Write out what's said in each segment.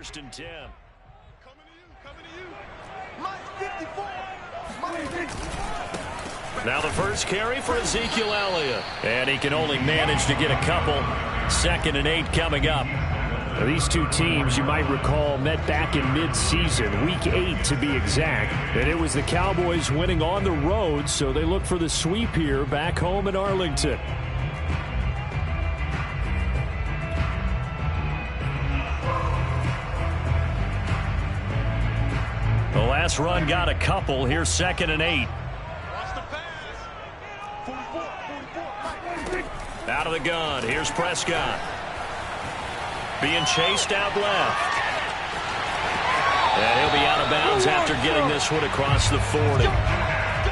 1st and 10. Now the first carry for Ezekiel Elliott. And he can only manage to get a couple. 2nd and 8 coming up. Now, these two teams, you might recall, met back in mid-season, week 8 to be exact. And it was the Cowboys winning on the road, so they look for the sweep here back home in Arlington. The last run got a couple. Here's 2nd and 8. Out of the gun. Here's Prescott. Being chased out left. And he'll be out of bounds after getting this one across the 40.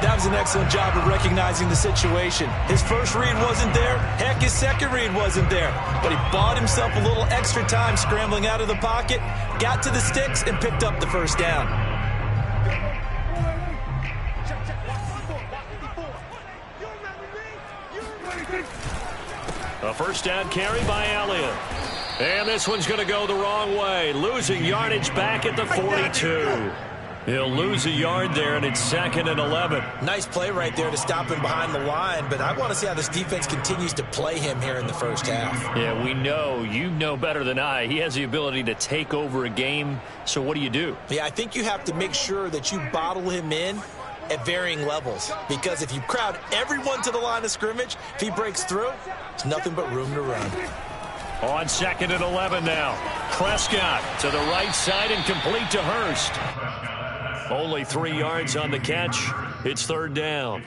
That was an excellent job of recognizing the situation. His first read wasn't there. Heck, his second read wasn't there. But he bought himself a little extra time scrambling out of the pocket, got to the sticks, and picked up the first down. A first down carry by Elliott. And this one's going to go the wrong way. Losing yardage back at the 42. He'll lose a yard there, and it's 2nd and 11. Nice play right there to stop him behind the line, but I want to see how this defense continues to play him here in the first half. Yeah, we know. You know better than I. He has the ability to take over a game, so what do? Yeah, I think you have to make sure that you bottle him in at varying levels, because if you crowd everyone to the line of scrimmage, if he breaks through, it's nothing but room to run. On 2nd and 11 now. Prescott to the right side and complete to Hurst. Only 3 yards on the catch. It's 3rd down.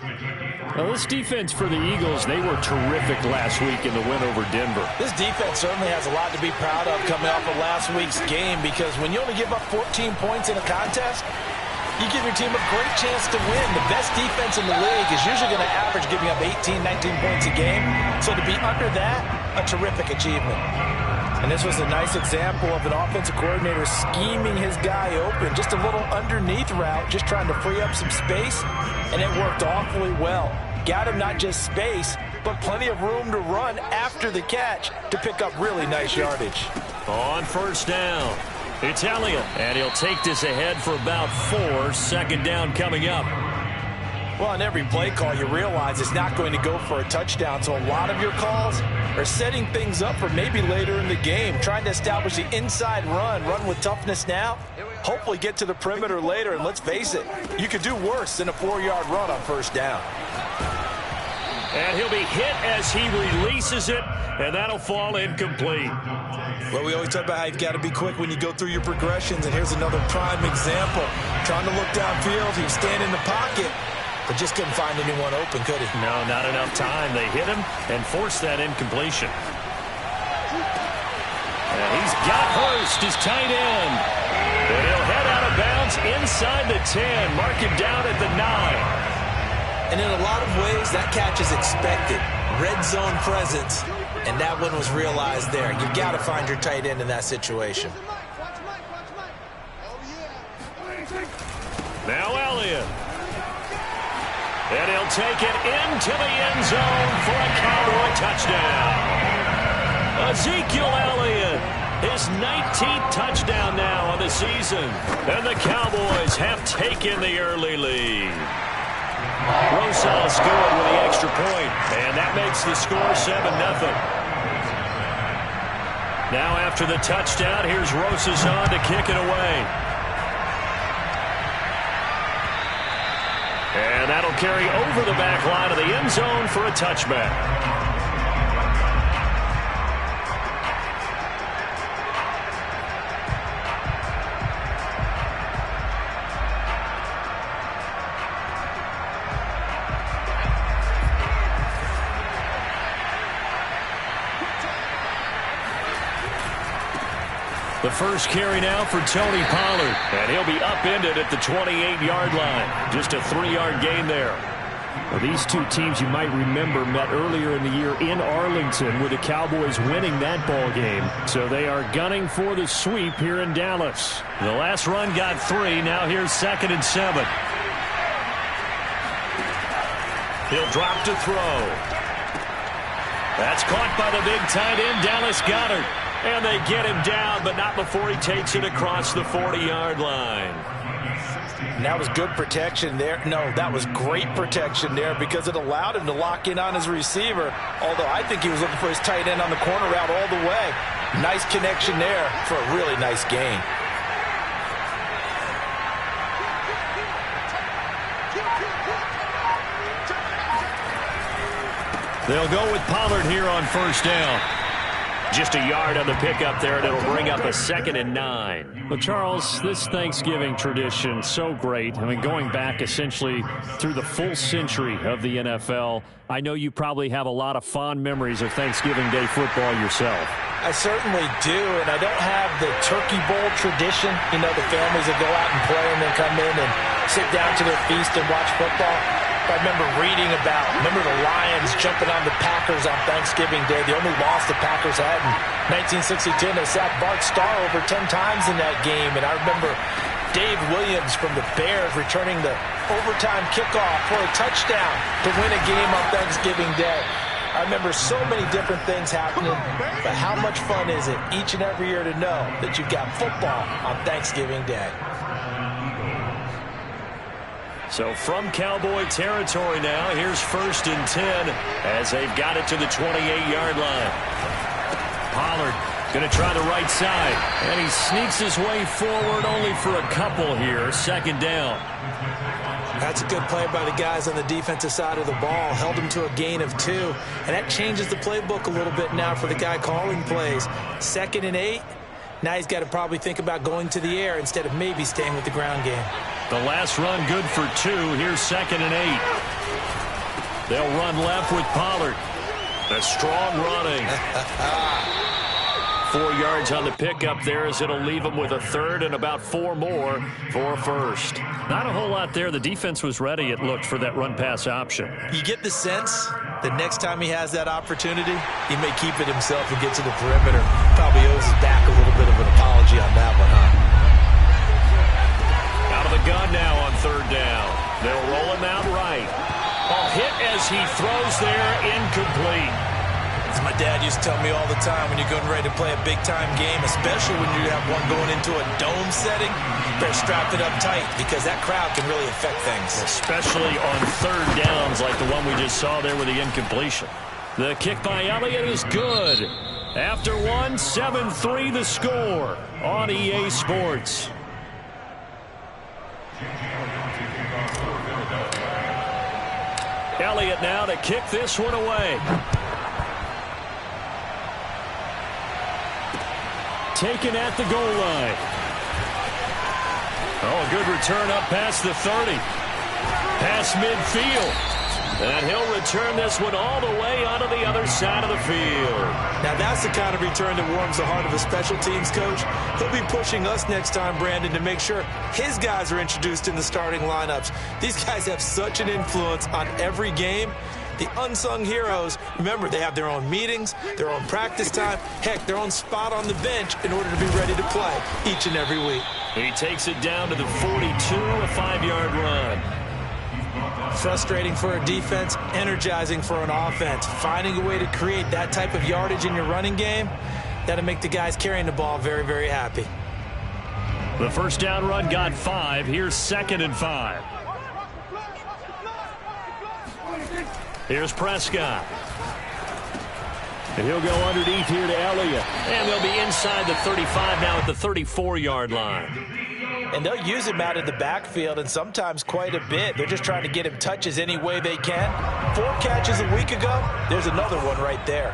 Well, this defense for the Eagles, they were terrific last week in the win over Denver. This defense certainly has a lot to be proud of coming off of last week's game, because when you only give up 14 points in a contest, you give your team a great chance to win. The best defense in the league is usually going to average giving up 18, 19 points a game. So to be under that, a terrific achievement. And this was a nice example of an offensive coordinator scheming his guy open. Just a little underneath route, just trying to free up some space. And it worked awfully well. Got him not just space, but plenty of room to run after the catch to pick up really nice yardage. On 1st down. It's Elliott, and he'll take this ahead for about 4. 2nd down coming up. Well, on every play call, you realize it's not going to go for a touchdown, so a lot of your calls are setting things up for maybe later in the game, trying to establish the inside run with toughness now, hopefully get to the perimeter later, and let's face it, you could do worse than a 4-yard run on 1st down. And he'll be hit as he releases it, and that'll fall incomplete. Well, we always talk about how you've got to be quick when you go through your progressions, and here's another prime example. Trying to look downfield, he was standing in the pocket, but just couldn't find anyone open, could he? No, not enough time. They hit him and forced that incompletion. And he's got Hurst, his tight end. And he'll head out of bounds inside the 10, mark him down at the 9. And in a lot of ways, that catch is expected. Red zone presence, and that one was realized there. You've got to find your tight end in that situation. Now Elliott. And he'll take it into the end zone for a Cowboy touchdown. Ezekiel Elliott, his 19th touchdown now of the season. And the Cowboys have taken the early lead. Rosal scored with the extra point, and that makes the score 7-0. Now after the touchdown, here's Rosal to kick it away. And that'll carry over the back line of the end zone for a touchback. The first carry now for Tony Pollard, and he'll be upended at the 28-yard line. Just a 3-yard gain there. Well, these two teams, you might remember, met earlier in the year in Arlington with the Cowboys winning that ball game. So they are gunning for the sweep here in Dallas. The last run got 3. Now here's 2nd and 7. He'll drop to throw. That's caught by the big tight end, Dallas Goedert. And they get him down, but not before he takes it across the 40-yard line. And that was good protection there. No, that was great protection there because it allowed him to lock in on his receiver, although I think he was looking for his tight end on the corner route all the way. Nice connection there for a really nice gain. They'll go with Pollard here on first down. Just a yard on the pickup there, and it'll bring up a 2nd and 9. Well, Charles, this Thanksgiving tradition, so great. I mean, going back essentially through the full century of the NFL, I know you probably have a lot of fond memories of Thanksgiving Day football yourself. I certainly do, and I don't have the Turkey Bowl tradition. You know, the families that go out and play and then come in and sit down to their feast and watch football. I remember reading remember the Lions jumping on the Packers on Thanksgiving Day. The only loss the Packers had in 1962. They sacked Bart Starr over 10 times in that game. And I remember Dave Williams from the Bears returning the overtime kickoff for a touchdown to win a game on Thanksgiving Day. I remember so many different things happening, but how much fun is it each and every year to know that you've got football on Thanksgiving Day? So from Cowboy territory now, here's 1st and 10 as they've got it to the 28-yard line. Pollard going to try the right side, and he sneaks his way forward only for a couple here. 2nd down. That's a good play by the guys on the defensive side of the ball. Held him to a gain of 2, and that changes the playbook a little bit now for the guy calling plays. 2nd and 8. Now he's got to probably think about going to the air instead of maybe staying with the ground game. The last run good for 2. Here's 2nd and 8. They'll run left with Pollard. A strong running. 4 yards on the pickup there as it'll leave him with a 3rd and about 4 more for a 1st. Not a whole lot there. The defense was ready, it looked, for that run-pass option. You get the sense that next time he has that opportunity, he may keep it himself and get to the perimeter. Probably owes his back a little bit of an apology on that one, huh? Out of the gun now on 3rd down. They'll roll him out right. A hit as he throws there, incomplete. As my dad used to tell me all the time, when you're getting ready to play a big-time game, especially when you have one going into a dome setting, you better strap it up tight because that crowd can really affect things. Especially on 3rd downs like the one we just saw there with the incompletion. The kick by Elliott is good. After one, 7-3 the score on EA Sports. Elliott now to kick this one away. Taken at the goal line. Oh, a good return up past the 30. Past midfield. And he'll return this one all the way onto the other side of the field. Now that's the kind of return that warms the heart of a special teams coach. He'll be pushing us next time, Brandon, to make sure his guys are introduced in the starting lineups. These guys have such an influence on every game. The unsung heroes, remember, they have their own meetings, their own practice time, heck, their own spot on the bench in order to be ready to play each and every week. He takes it down to the 42, a 5-yard run. Frustrating for a defense, energizing for an offense. Finding a way to create that type of yardage in your running game, that'll make the guys carrying the ball very, very happy. The first down run got 5. Here's 2nd and 5. Here's Prescott. And he'll go underneath here to Elliott. And they'll be inside the 35 now at the 34-yard line. And they'll use him out of the backfield, and sometimes quite a bit. They're just trying to get him touches any way they can. 4 catches a week ago. There's another one right there.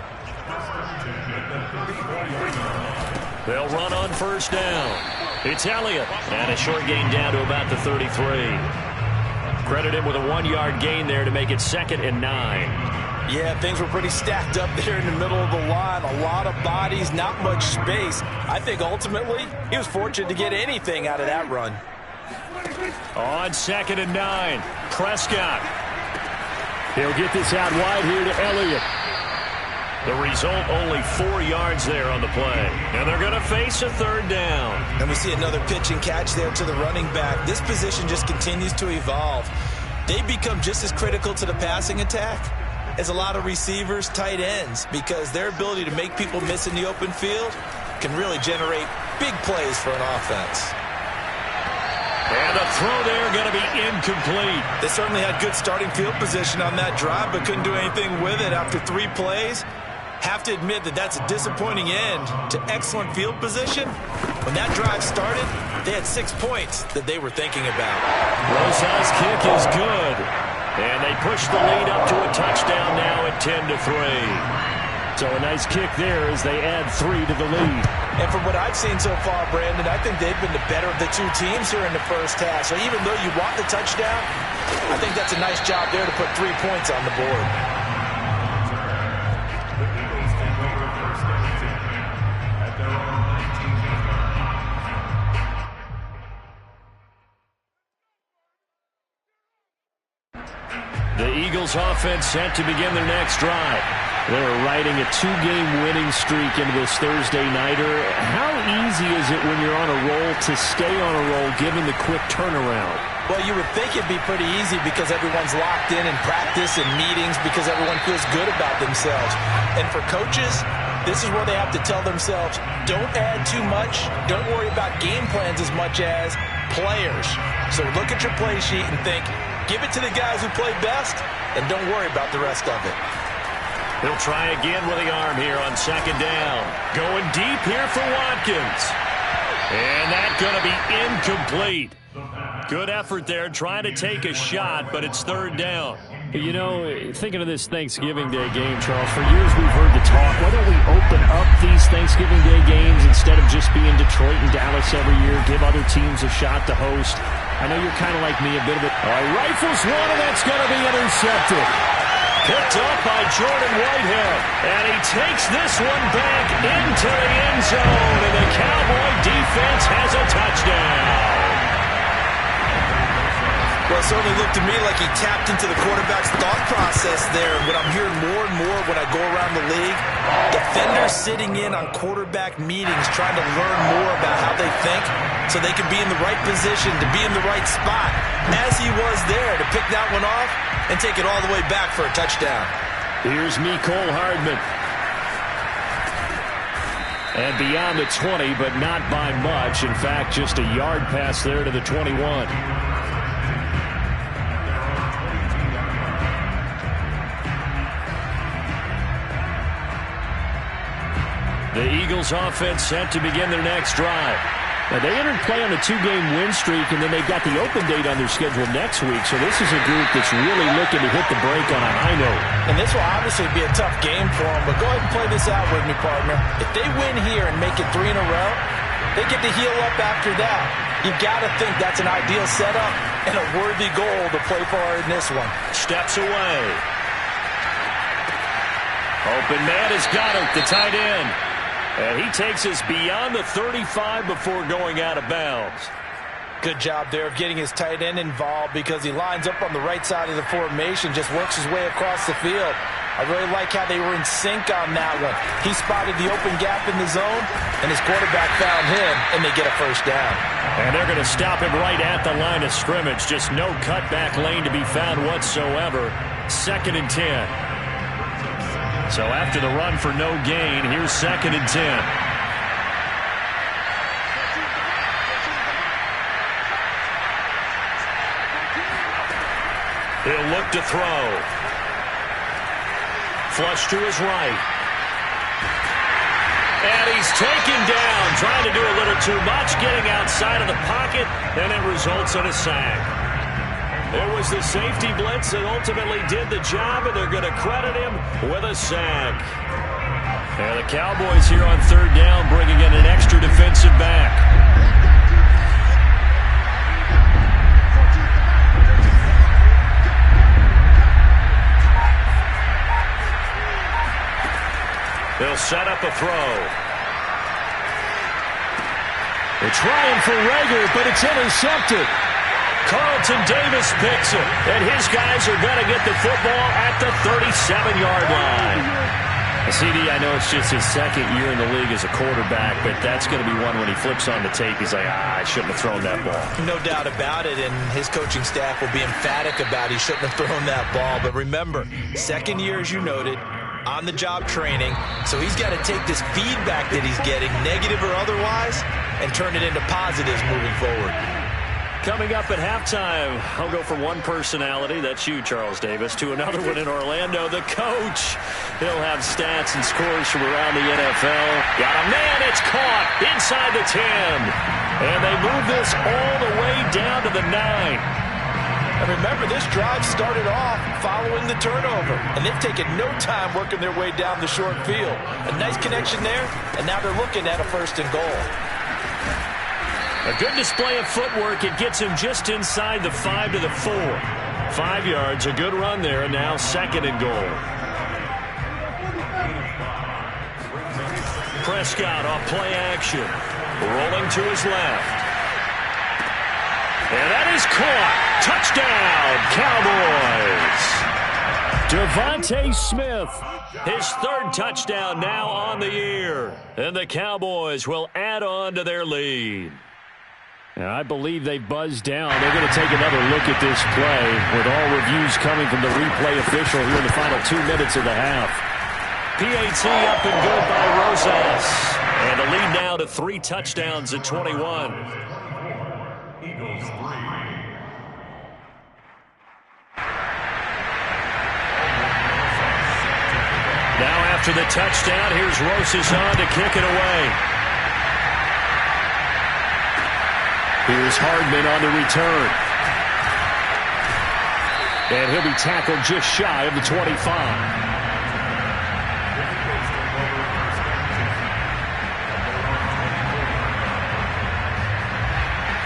They'll run on first down. It's Elliott. And a short gain down to about the 33. Credit him with a 1-yard gain there to make it 2nd and 9. Yeah, things were pretty stacked up there in the middle of the line. A lot of bodies, not much space. I think ultimately he was fortunate to get anything out of that run. On 2nd and 9, Prescott. He'll get this out wide here to Elliott. The result, only 4 yards there on the play. And they're going to face a 3rd down. And we see another pitch and catch there to the running back. This position just continues to evolve. They become just as critical to the passing attack is a lot of receivers, tight ends, because their ability to make people miss in the open field can really generate big plays for an offense. And the throw there going to be incomplete. They certainly had good starting field position on that drive, but couldn't do anything with it after 3 plays. Have to admit that that's a disappointing end to excellent field position. When that drive started, they had 6 points that they were thinking about. Rosas' kick is good. And they push the lead up to a touchdown now at 10-3. So a nice kick there as they add 3 to the lead. And from what I've seen so far, Brandon, I think they've been the better of the 2 teams here in the first half. So even though you want the touchdown, I think that's a nice job there to put 3 points on the board. The Eagles offense set to begin their next drive. They're riding a 2-game winning streak into this Thursday nighter. How easy is it when you're on a roll to stay on a roll given the quick turnaround? Well, you would think it'd be pretty easy because everyone's locked in practice and meetings because everyone feels good about themselves. And for coaches, this is where they have to tell themselves, don't add too much. Don't worry about game plans as much as players. So look at your play sheet and think, give it to the guys who play best, and don't worry about the rest of it. He'll try again with the arm here on 2nd down. Going deep here for Watkins. And that's going to be incomplete. Good effort there, trying to take a shot, but it's 3rd down. You know, thinking of this Thanksgiving Day game, Charles, for years we've heard the talk, why don't we open up these Thanksgiving Day games instead of just being Detroit and Dallas every year, give other teams a shot to host? I know you're kind of like me, a bit of it. Rifles one, and that's going to be intercepted. Picked up by Jordan Whitehead. And he takes this one back into the end zone, and the Cowboy defense has a touchdown. Well, it certainly looked to me like he tapped into the quarterback's thought process there. What I'm hearing more and more when I go around the league, defenders sitting in on quarterback meetings trying to learn more about how they think so they can be in the right position to be in the right spot, as he was there to pick that one off and take it all the way back for a touchdown. Here's Mecole Hardman. And beyond the 20, but not by much. In fact, just a yard pass there to the 21. The Eagles offense set to begin their next drive. Now, they entered play on a 2-game win streak, and then they've got the open date on their schedule next week. So this is a group that's really looking to hit the break on a high note. And this will obviously be a tough game for them, but go ahead and play this out with me, partner. If they win here and make it 3 in a row, they get to heal up after that. You've got to think that's an ideal setup and a worthy goal to play for in this one. Steps away. Open man is Goddard, the tight end. And he takes us beyond the 35 before going out of bounds. Good job there of getting his tight end involved because he lines up on the right side of the formation, just works his way across the field. I really like how they were in sync on that one. He spotted the open gap in the zone, and his quarterback found him, and they get a 1st down. And they're going to stop him right at the line of scrimmage. Just no cutback lane to be found whatsoever. 2nd and 10. So after the run for no gain, here's 2nd and 10. He'll look to throw. Flush to his right. And he's taken down, trying to do a little too much, getting outside of the pocket, and it results in a sack. It was the safety blitz that ultimately did the job, and they're going to credit him with a sack. And the Cowboys here on 3rd down, bringing in an extra defensive back. They'll set up a throw. They're trying for Rager, but it's intercepted. Carlton Davis picks it, and his guys are going to get the football at the 37-yard line. CD, I know it's just his second year in the league as a quarterback, but that's going to be one when he flips on the tape, he's like, I shouldn't have thrown that ball. No doubt about it, and his coaching staff will be emphatic about he shouldn't have thrown that ball. But remember, second year, as you noted, on-the-job training, so he's got to take this feedback that he's getting, negative or otherwise, and turn it into positives moving forward. Coming up at halftime, I'll go from one personality, that's you, Charles Davis, to another one in Orlando, the coach. He'll have stats and scores from around the NFL. Got a man, it's caught inside the 10. And they move this all the way down to the 9. And remember, this drive started off following the turnover, and they've taken no time working their way down the short field. A nice connection there, and now they're looking at a 1st and goal. A good display of footwork. It gets him just inside the 5 to the 4. 5 yards, a good run there, and now 2nd and goal. Prescott off play action. Rolling to his left. And that is caught. Touchdown, Cowboys. Devontae Smith, his 3rd touchdown now on the year. And the Cowboys will add on to their lead. And I believe they buzzed down. They're going to take another look at this play with all reviews coming from the replay official here in the final 2 minutes of the half. PAT up and good by Rosas. And the lead now to 3 touchdowns at 21. Now after the touchdown, here's Rosas on to kick it away. Here's Hardman on the return. And he'll be tackled just shy of the 25.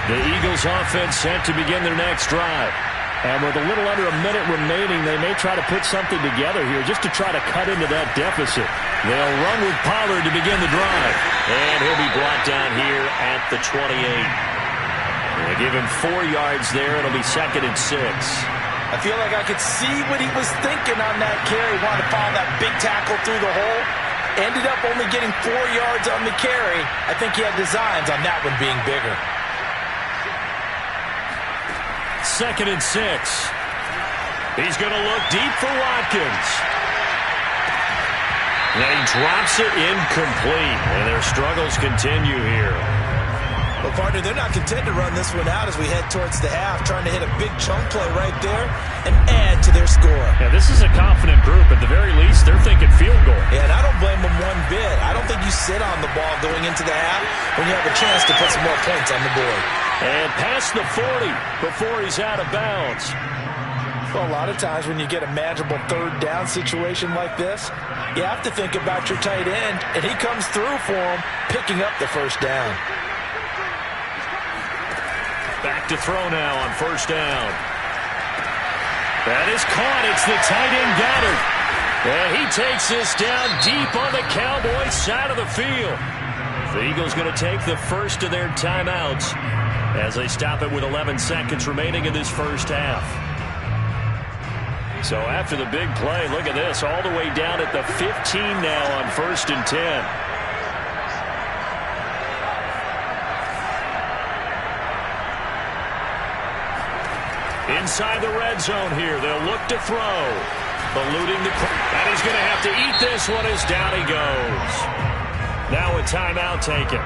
The Eagles offense set to begin their next drive. And with a little under a minute remaining, they may try to put something together here just to try to cut into that deficit. They'll run with Pollard to begin the drive. And he'll be brought down here at the 28. They give him 4 yards there. It'll be 2nd and 6. I feel like I could see what he was thinking on that carry. Wanted to follow that big tackle through the hole. Ended up only getting 4 yards on the carry. I think he had designs on that one being bigger. 2nd and 6. He's going to look deep for Watkins. And he drops it incomplete. And their struggles continue here. Well, partner, they're not content to run this one out as we head towards the half, trying to hit a big chunk play right there and add to their score. Yeah, this is a confident group. At the very least, they're thinking field goal. Yeah, and I don't blame them one bit. I don't think you sit on the ball going into the half when you have a chance to put some more points on the board. And past the 40 before he's out of bounds. Well, a lot of times when you get a manageable 3rd down situation like this, you have to think about your tight end, and he comes through for him, picking up the 1st down. Back to throw now on 1st down. That is caught. It's the tight end Goddard. And he takes this down deep on the Cowboys side of the field. The Eagles going to take the first of their timeouts as they stop it with 11 seconds remaining in this first half. So after the big play, look at this, all the way down at the 15 now on 1st and 10. Inside the red zone here. They'll look to throw. Eluding the... And he's going to have to eat this one as down he goes. Now a timeout taken.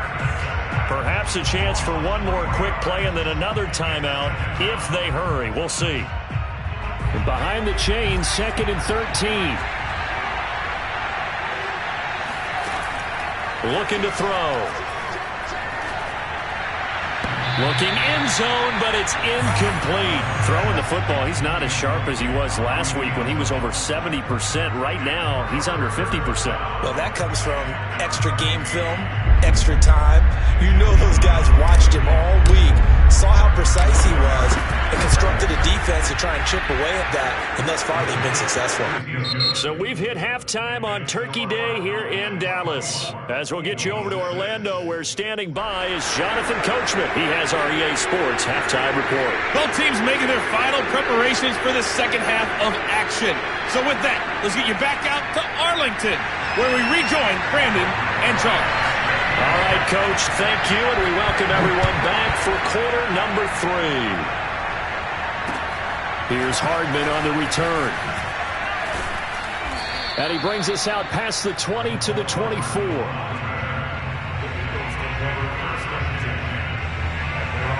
Perhaps a chance for one more quick play and then another timeout if they hurry. We'll see. And behind the chains, 2nd and 13. Looking to throw. Looking end zone, but it's incomplete. Throwing the football, he's not as sharp as he was last week when he was over 70%. Right now, he's under 50%. Well, that comes from extra game film, extra time. You know those guys watched him all week, saw how precise he was, and constructed a defense to try and chip away at that, and thus far they've been successful. So we've hit halftime on Turkey Day here in Dallas. As we'll get you over to Orlando, where standing by is Jonathan Coachman. He has our EA Sports halftime report. Both teams making their final preparations for the second half of action. So with that, let's get you back out to Arlington, where we rejoin Brandon and Charles. All right, Coach, thank you, and we welcome everyone back for quarter number 3. Here's Hardman on the return. And he brings us out past the 20 to the 24.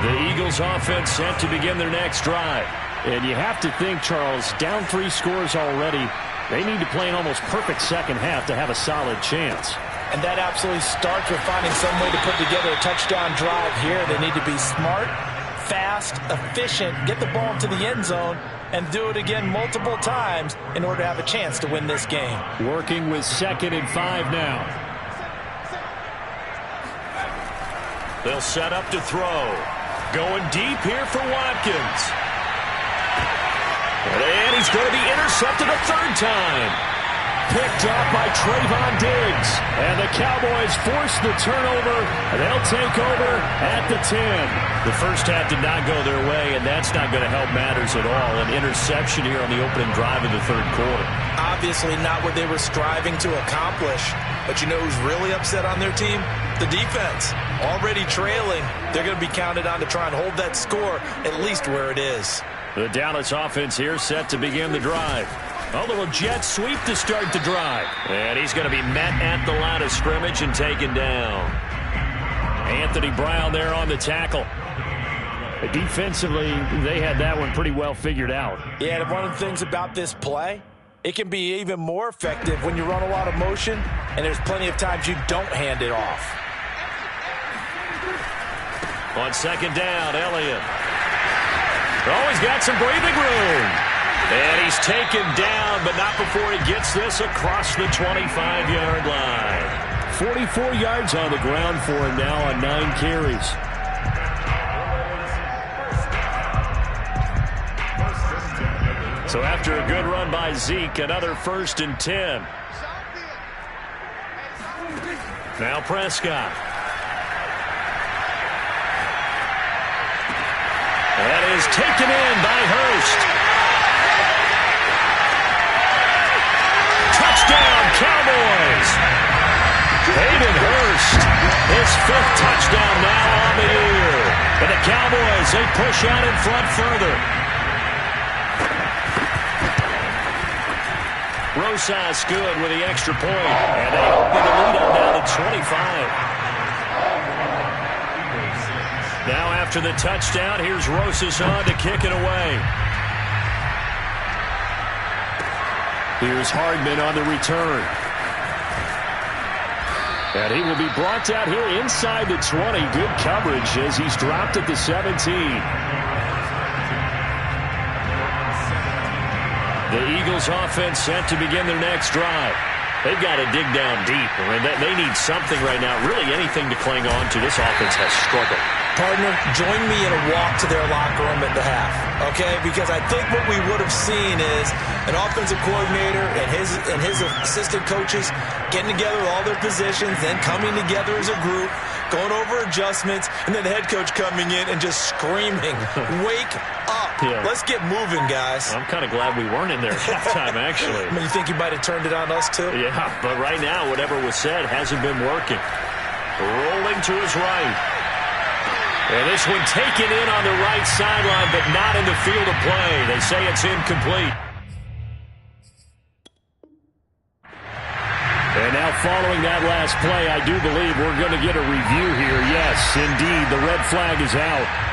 The Eagles offense set to begin their next drive. And you have to think, Charles, down 3 scores already. They need to play an almost perfect second half to have a solid chance. And that absolutely starts with finding some way to put together a touchdown drive here. They need to be smart, fast, efficient, get the ball into the end zone, and do it again multiple times in order to have a chance to win this game. Working with 2nd and 5 now. They'll set up to throw. Going deep here for Watkins. And he's going to be intercepted a 3rd time. Picked up by Trayvon Diggs. And the Cowboys force the turnover. They'll take over at the 10. The first half did not go their way, and that's not going to help matters at all. An interception here on the opening drive of the 3rd quarter. Obviously not what they were striving to accomplish. But you know who's really upset on their team? The defense. Already trailing. They're going to be counted on to try and hold that score at least where it is. The Dallas offense here set to begin the drive. A little jet sweep to start the drive. And he's going to be met at the line of scrimmage and taken down. Anthony Brown there on the tackle. Defensively, they had that one pretty well figured out. Yeah, and one of the things about this play, it can be even more effective when you run a lot of motion, and there's plenty of times you don't hand it off. On 2nd down, Elliott. Oh, he's got some breathing room. And he's taken down, but not before he gets this across the 25-yard line. 44 yards on the ground for him now on 9 carries. So after a good run by Zeke, another 1st and 10. Now Prescott. That is taken in by Hurst. Touchdown, Cowboys! Hayden Hurst, his 5th touchdown now on the year. And the Cowboys, they push out in front further. Rosas good with the extra point. And they open the lead up now to 25. Now after the touchdown, here's Rosas on to kick it away. Here's Hardman on the return. And he will be brought out here inside the 20. Good coverage as he's dropped at the 17. The Eagles offense set to begin their next drive. They've got to dig down deep. I mean, they need something right now, really anything to cling on to. This offense has struggled. Partner, join me in a walk to their locker room at the half, okay? Because I think what we would have seen is an offensive coordinator and his assistant coaches getting together with all their positions, then coming together as a group, going over adjustments, and then the head coach coming in and just screaming, wake up. Yeah. Let's get moving, guys. I'm kind of glad we weren't in there at halftime, actually. I mean, you think you might have turned it on us, too? Yeah, but right now, whatever was said hasn't been working. Rolling to his right. And this one taken in on the right sideline, but not in the field of play. They say it's incomplete. And now following that last play, I do believe we're going to get a review here. Yes, indeed, the red flag is out.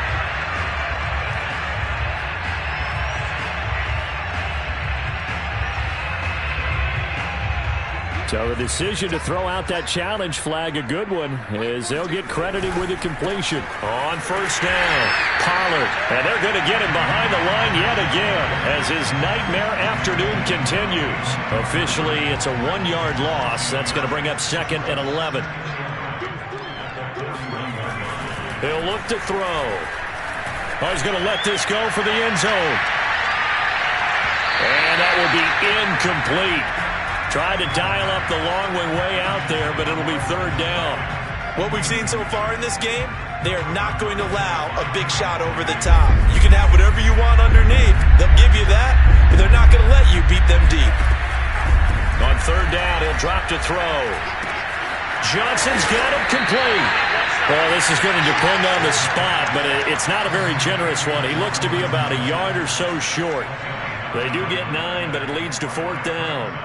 So the decision to throw out that challenge flag, a good one, as they'll get credited with a completion. On 1st down, Pollard. And they're going to get him behind the line yet again as his nightmare afternoon continues. Officially, it's a 1-yard loss. That's going to bring up 2nd and 11. He'll look to throw. Oh, he's going to let this go for the end zone. that will be incomplete. Tried to dial up the long way out there, but it'll be third down. What we've seen so far in this game, they are not going to allow a big shot over the top. You can have whatever you want underneath. They'll give you that, but they're not going to let you beat them deep. On third down, he'll drop to throw. Johnson's got it complete. Well, this is going to depend on the spot, but it's not a very generous one. He looks to be about a yard or so short. They do get 9, but it leads to fourth down.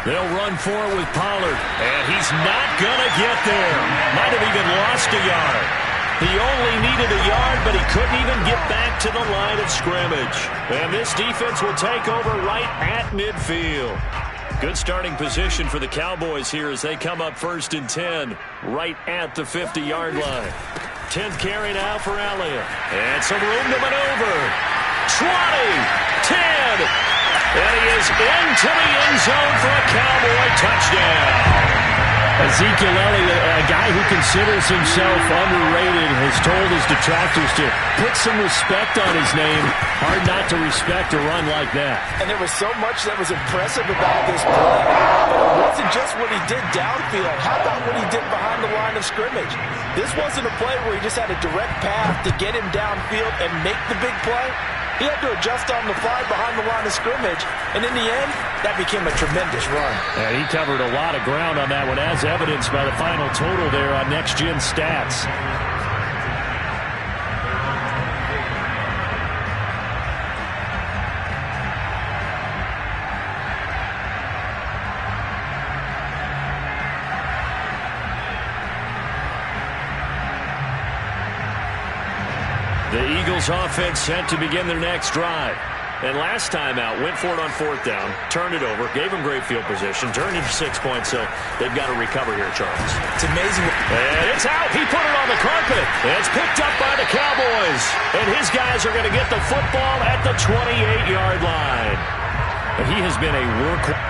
They'll run for it with Pollard, and he's not going to get there. Might have even lost a yard. He only needed a yard, but he couldn't even get back to the line of scrimmage. And this defense will take over right at midfield. Good starting position for the Cowboys here as they come up 1st and 10, right at the 50-yard line. 10th carry now for Elliott. And some room to maneuver. 20, 10. And he is into the end zone for a Cowboy touchdown. Ezekiel Elliott, a guy who considers himself underrated, has told his detractors to put some respect on his name. Hard not to respect a run like that. And there was so much that was impressive about this play. But it wasn't just what he did downfield. How about what he did behind the line of scrimmage? This wasn't a play where he just had a direct path to get him downfield and make the big play. He had to adjust on the fly behind the line of scrimmage, and in the end, that became a tremendous run. And he covered a lot of ground on that one, as evidenced by the final total there on Next Gen Stats. The Eagles offense set to begin their next drive. And last time out, went for it on 4th down, turned it over, gave them great field position, turned it for 6 points, so they've got to recover here, Charles. It's amazing. And it's out. He put it on the carpet. It's picked up by the Cowboys. And his guys are going to get the football at the 28-yard line. He has been a workhorse.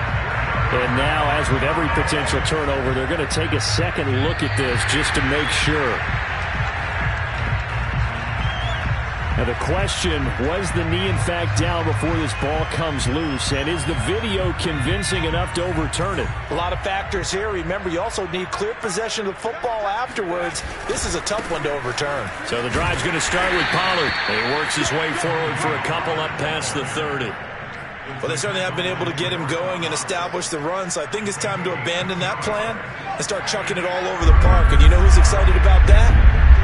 And now, as with every potential turnover, they're going to take a second look at this just to make sure. Now the question, was the knee in fact down before this ball comes loose? And is the video convincing enough to overturn it? A lot of factors here. Remember, you also need clear possession of the football afterwards. This is a tough one to overturn. So the drive's going to start with Pollard. He works his way forward for a couple up past the 30. Well, they certainly have been able to get him going and establish the run, so I think it's time to abandon that plan and start chucking it all over the park. And you know who's excited about that?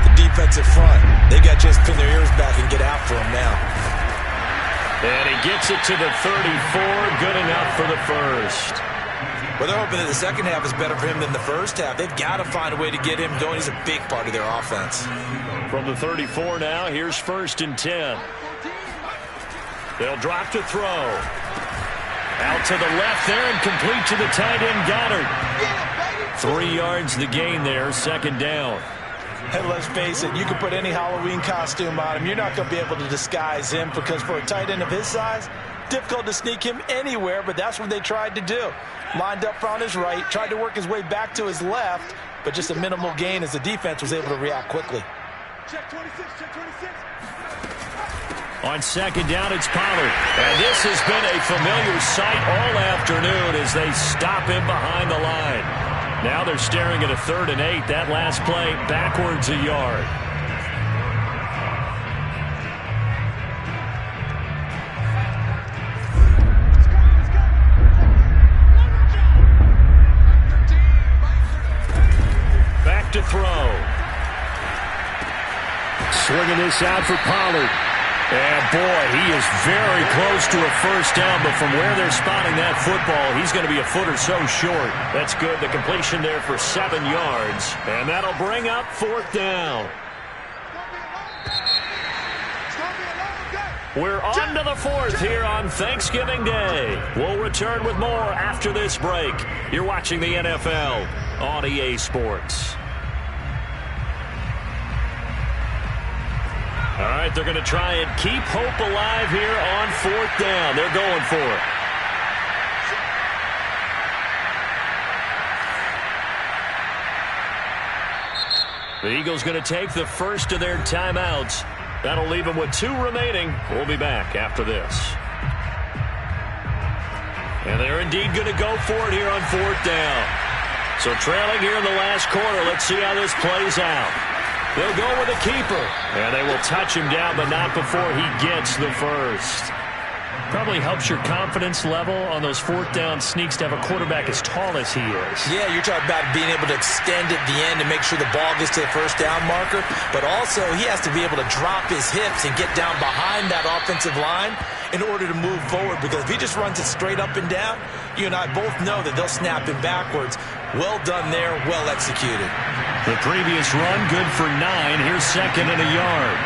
The defensive front. They got a chance to pin their ears back and get after him now. And he gets it to the 34. Good enough for the first. Well, they're hoping that the second half is better for him than the first half. They've got to find a way to get him going. He's a big part of their offense. From the 34 now, here's 1st and 10. They'll drop to throw. Out to the left there and complete to the tight end, Goddard. 3 yards the gain there, 2nd down. And let's face it, you can put any Halloween costume on him. You're not going to be able to disguise him because for a tight end of his size, difficult to sneak him anywhere, but that's what they tried to do. Lined up on his right, tried to work his way back to his left, but just a minimal gain as the defense was able to react quickly. Check 26, check 26. On 2nd down, it's Pollard. And this has been a familiar sight all afternoon as they stop him behind the line. Now they're staring at a 3rd and 8. That last play backwards a yard. Back to throw. Swinging this out for Pollard. And, boy, he is very close to a first down, but from where they're spotting that football, he's going to be a foot or so short. That's good. The completion there for 7 yards, and that'll bring up 4th down. We're on to the 4th here on Thanksgiving Day. We'll return with more after this break. You're watching the NFL on EA Sports. All right, they're going to try and keep hope alive here on 4th down. They're going for it. The Eagles going to take the first of their timeouts. That'll leave them with 2 remaining. We'll be back after this. And they're indeed going to go for it here on 4th down. So trailing here in the last quarter, let's see how this plays out. They'll go with a keeper. And they will touch him down, but not before he gets the first. Probably helps your confidence level on those 4th down sneaks to have a quarterback as tall as he is. Yeah, you're talking about being able to extend at the end to make sure the ball gets to the first down marker. But also, he has to be able to drop his hips and get down behind that offensive line in order to move forward. Because if he just runs it straight up and down, you and I both know that they'll snap him backwards. Well done there, well executed. The previous run, good for 9. Here's 2nd and a yard.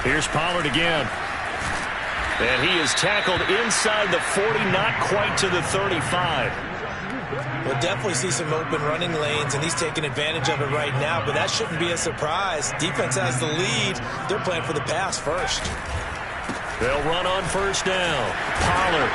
Here's Pollard again. And he is tackled inside the 40, not quite to the 35. We'll definitely see some open running lanes, and he's taking advantage of it right now, but that shouldn't be a surprise. Defense has the lead. They're playing for the pass first. They'll run on 1st down. Pollard.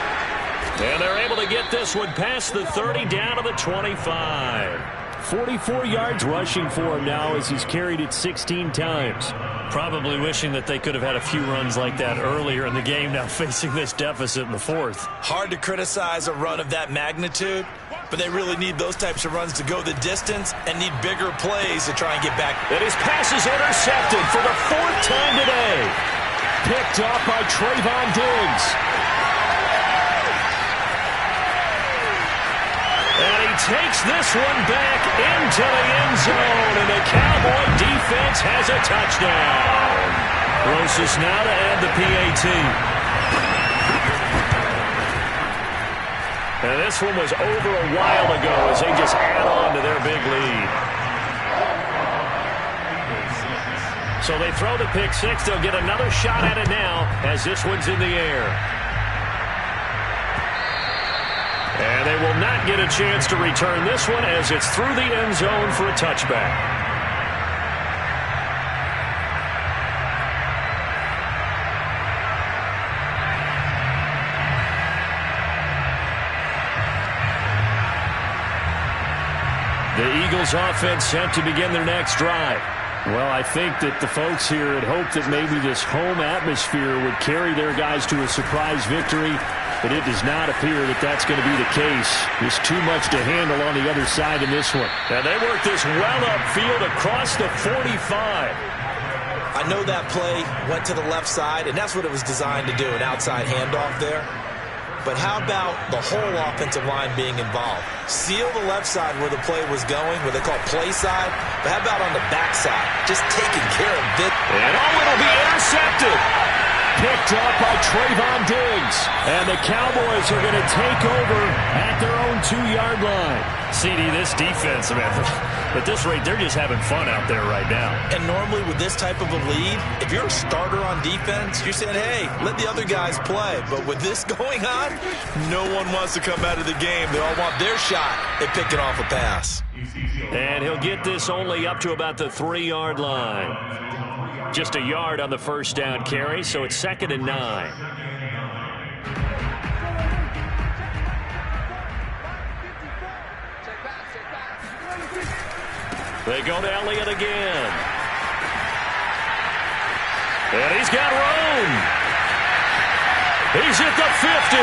And they're able to get this one past the 30 down to the 25. 44 yards rushing for him now as he's carried it 16 times. Probably wishing that they could have had a few runs like that earlier in the game, now facing this deficit in the 4th. Hard to criticize a run of that magnitude, but they really need those types of runs to go the distance and need bigger plays to try and get back. And his pass is intercepted for the 4th time today. Picked off by Trayvon Diggs. And he takes this one back into the end zone, and the Cowboy defense has a touchdown. Rosas now to add the PAT. And this one was over a while ago as they just add on to their big lead. So they throw the pick 6. They'll get another shot at it now as this one's in the air. And they will not get a chance to return this one as it's through the end zone for a touchback. The Eagles offense set to begin their next drive. Well, I think that the folks here had hoped that maybe this home atmosphere would carry their guys to a surprise victory. But it does not appear that that's going to be the case. There's too much to handle on the other side in this one. And they work this well upfield across the 45. I know that play went to the left side, and that's what it was designed to do, an outside handoff there. But how about the whole offensive line being involved? Seal the left side where the play was going, where they call play side. But how about on the back side? Just taking care of it. And it'll be intercepted. Picked up by Trayvon Diggs. And the Cowboys are going to take over at their own 2-yard line. CD, this defense, man, at this rate, they're just having fun out there right now. And normally with this type of a lead, if you're a starter on defense, you're saying, hey, let the other guys play. But with this going on, no one wants to come out of the game. They all want their shot at picking off a pass. And he'll get this only up to about the 3-yard line. Just a yard on the first down carry, so it's 2nd and 9. They go to Elliott again. And he's got room. He's at the 50,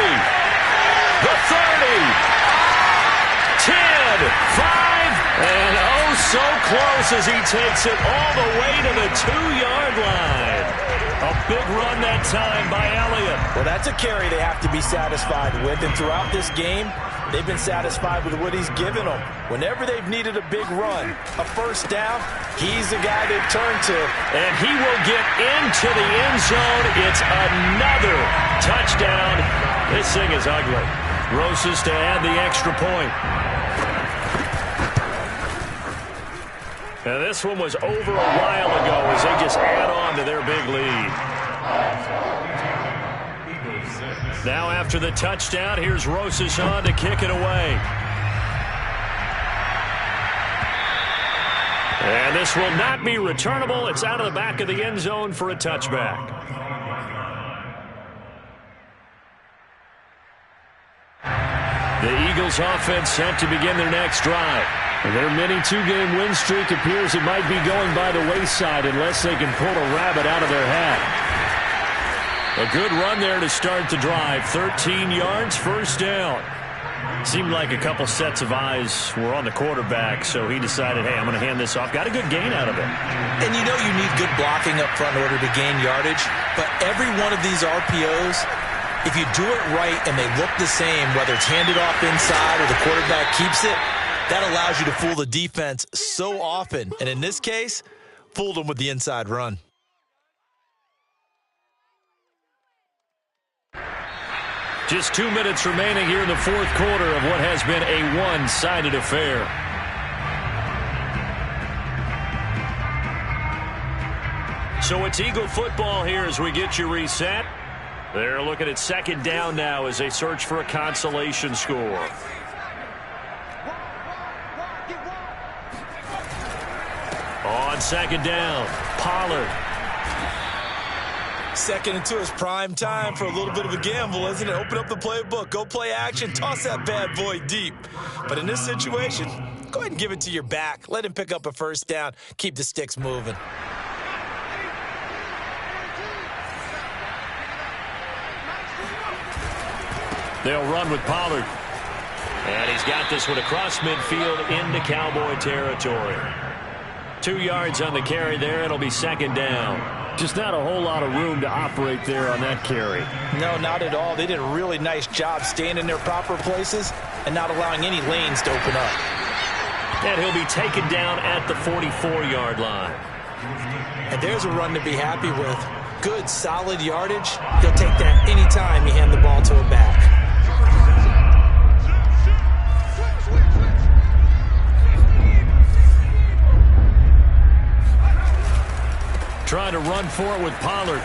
the 30, 10, 5, and oh so close as he takes it all the way to the 2-yard line. A big run that time by Elliott. Well, that's a carry they have to be satisfied with, and throughout this game, they've been satisfied with what he's given them. Whenever they've needed a big run, a first down, he's the guy they've turned to. And he will get into the end zone. It's another touchdown. This thing is ugly. Rosas to add the extra point. Now this one was over a while ago as they just add on to their big lead. Now after the touchdown, here's Rosas on to kick it away. And this will not be returnable. It's out of the back of the end zone for a touchback. The Eagles offense set to begin their next drive. Their mini two-game win streak appears it might be going by the wayside unless they can pull a rabbit out of their hat. A good run there to start the drive. 13 yards, first down. Seemed like a couple sets of eyes were on the quarterback, so he decided, hey, I'm going to hand this off. Got a good gain out of it. And you know you need good blocking up front in order to gain yardage, but every one of these RPOs, if you do it right and they look the same, whether it's handed off inside or the quarterback keeps it, that allows you to fool the defense so often. And in this case, fooled them with the inside run. Just 2 minutes remaining here in the fourth quarter of what has been a one-sided affair. So it's Eagle football here as we get you reset. They're looking at second down now as they search for a consolation score. On second down, Pollard. Second and 2 is prime time for a little bit of a gamble, isn't it? Open up the playbook, go play action, toss that bad boy deep. But in this situation, go ahead and give it to your back. Let him pick up a first down. Keep the sticks moving. They'll run with Pollard. And he's got this one across midfield into Cowboy territory. 2 yards on the carry there. It'll be second down. Just not a whole lot of room to operate there on that carry. No, not at all. They did a really nice job staying in their proper places and not allowing any lanes to open up. And he'll be taken down at the 44-yard line. And there's a run to be happy with. Good, solid yardage. He'll take that anytime you hand the ball to him back. Trying to run for it with Pollard.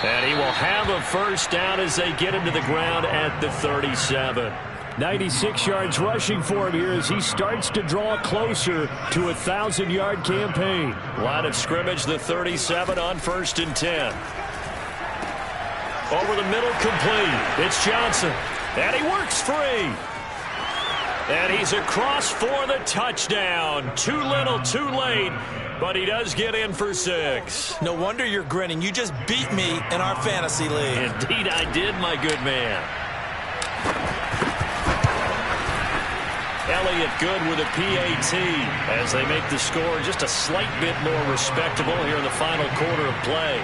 And he will have a first down as they get him to the ground at the 37. 96 yards rushing for him here as he starts to draw closer to a 1,000-yard campaign. Line of scrimmage, the 37 on 1st and 10. Over the middle, complete. It's Johnson. And he works free. And he's across for the touchdown. Too little, too late. But he does get in for 6. No wonder you're grinning. You just beat me in our fantasy league. Indeed I did, my good man. Elliott good with a PAT as they make the score just a slight bit more respectable here in the final quarter of play.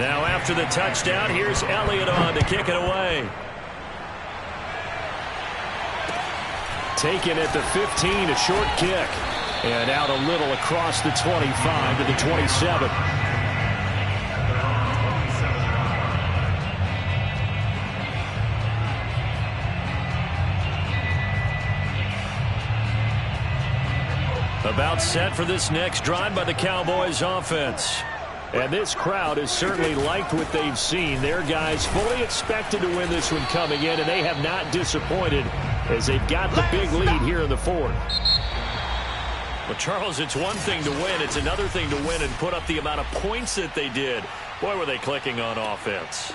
Now after the touchdown, here's Elliott on to kick it away. Taken at the 15, a short kick. And out a little across the 25 to the 27. About set for this next drive by the Cowboys offense. And this crowd has certainly liked what they've seen. Their guys fully expected to win this one coming in, and they have not disappointed as they've got the big lead here in the fourth. Well, Charles, it's one thing to win. It's another thing to win and put up the amount of points that they did. Boy, were they clicking on offense.